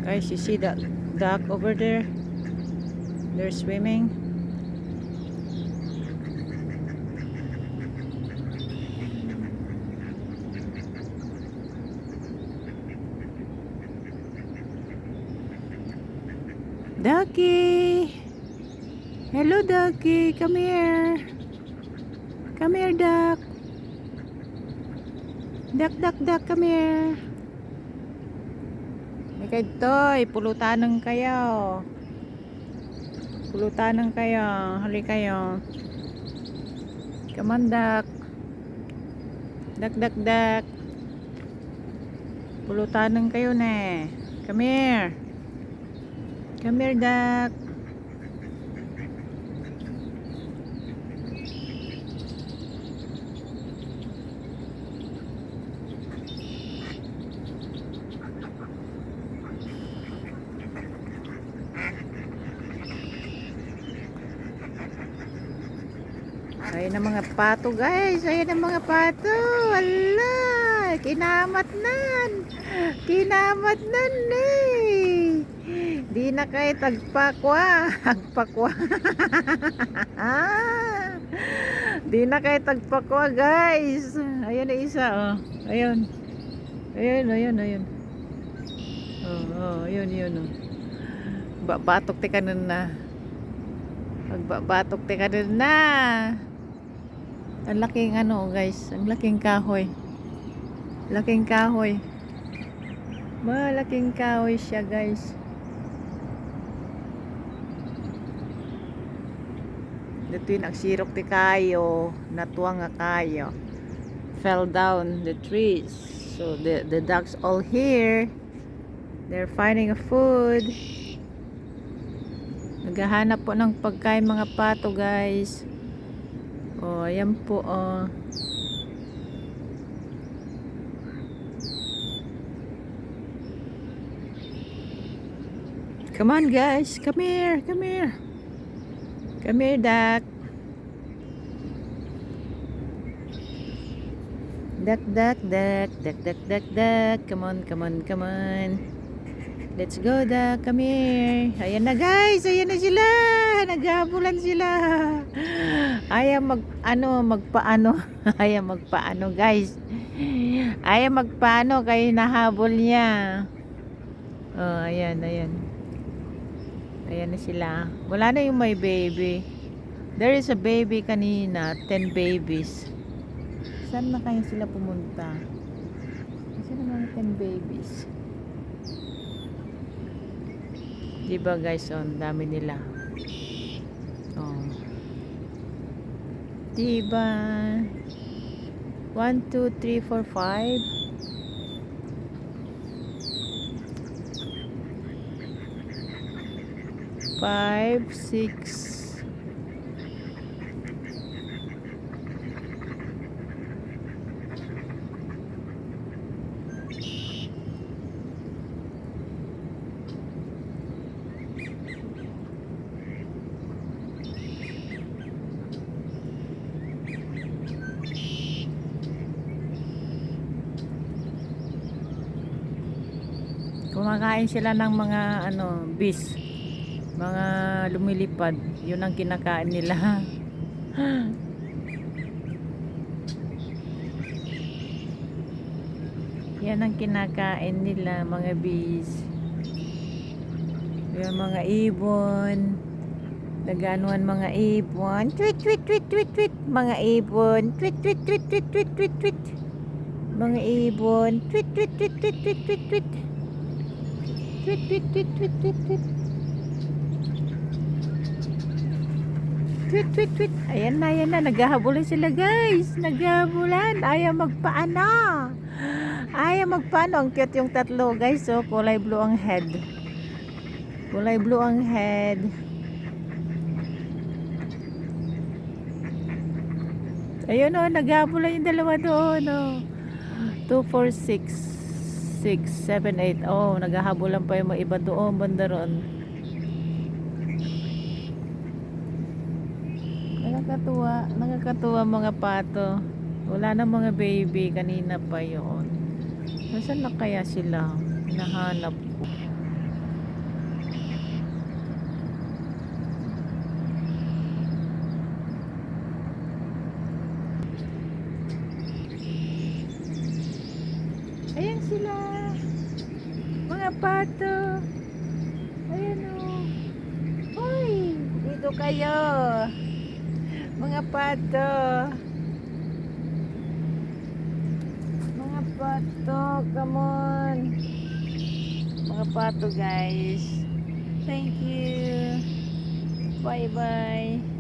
Guys, you see that duck over there? They're swimming. Ducky! Hello, Ducky. Come here. Come here, duck. Duck, duck, duck. Come here. Ikay toy. Pulutanan kayo. Pulutanan kayo. Hali kayo. Come on, duck. Duck, duck, duck. Pulutanan kayo na. Come here. Come here, duck. Ayan ang mga pato, guys. Ayan ang mga pato. Wala. Kinamat nan. Kinamat nan eh. Di na kayo tagpakwa. Agpakwa. Di na kayo tagpakwa, guys. Ayan na isa, oh. Ayun. Ayun, ayun, ayun. Oh, ayun, yun, oh. Batok te kanan na. Pagbabatok te kanan na. Ang laking ano, guys. Ang laking kahoy. Laking kahoy. Malaking kahoy siya, guys. Dito yung nagsirok ti kayo. Natuwa nga kayo. Fell down the trees. So the ducks all here. They're finding a food. Naghahanap po ng pagkain mga pato, guys. Oh, ayan po, oh. Come on, guys. Come here. Come here. Come here, duck. Duck, duck, duck. Duck, duck, duck, duck. Come on, come on, come on. Let's go, duck. Come here. Ayan na, guys. Ayan na sila. Naghabulan sila. Ayaw magpaano. Ayaw magpaano, guys. Ayaw magpaano kay nahabol niya. Oh, ayan, ayan. Ayan na sila. Wala na yung may baby. There is a baby kanina. 10 babies. Saan na kaya sila pumunta? Saan na mga 10 babies? Diba, guys? Oh, ang dami nila. Oh. Diba? 1, 2, 3, 4, 5. 5, 6. Kumakain sila ng mga bees. Mga lumilipad. Yun ang kinakain nila. Yan ang kinakain nila, mga bees. Yung mga ibon. Naganuan mga ibon. Tweet, tweet, tweet, tweet, tweet. Mga ibon. Tweet, tweet, tweet, tweet, tweet, tweet, tweet. Mga ibon. Tweet, tweet, tweet, tweet, tweet, tweet, tweet. Tweet, tweet, tweet, tweet, tweet, tweet. Tweet, tweet, tweet. Ayan na, ayan na. Naghahabulan sila, guys. Naghahabulan. Ayaw magpaano. Ayaw magpaano. Ang cute yung tatlo, guys. So, kulay blue ang head. Kulay blue ang head. Ayun, oh. Naghahabulan yung dalawa doon, oh. 2, 4, 6. 6, 7, 8. Oh, naghahabulan pa yung mga iba doon, banda roon. Nakakatuwa mga pato. Wala na mga baby, kanina pa yun. Nasaan na kaya sila? Hinahanap ko. sila. Mga pato. Ayan o. Hoy, dito kayo. Mga pato. Mga pato, come on. Mga pato guys. Thank you. Bye bye.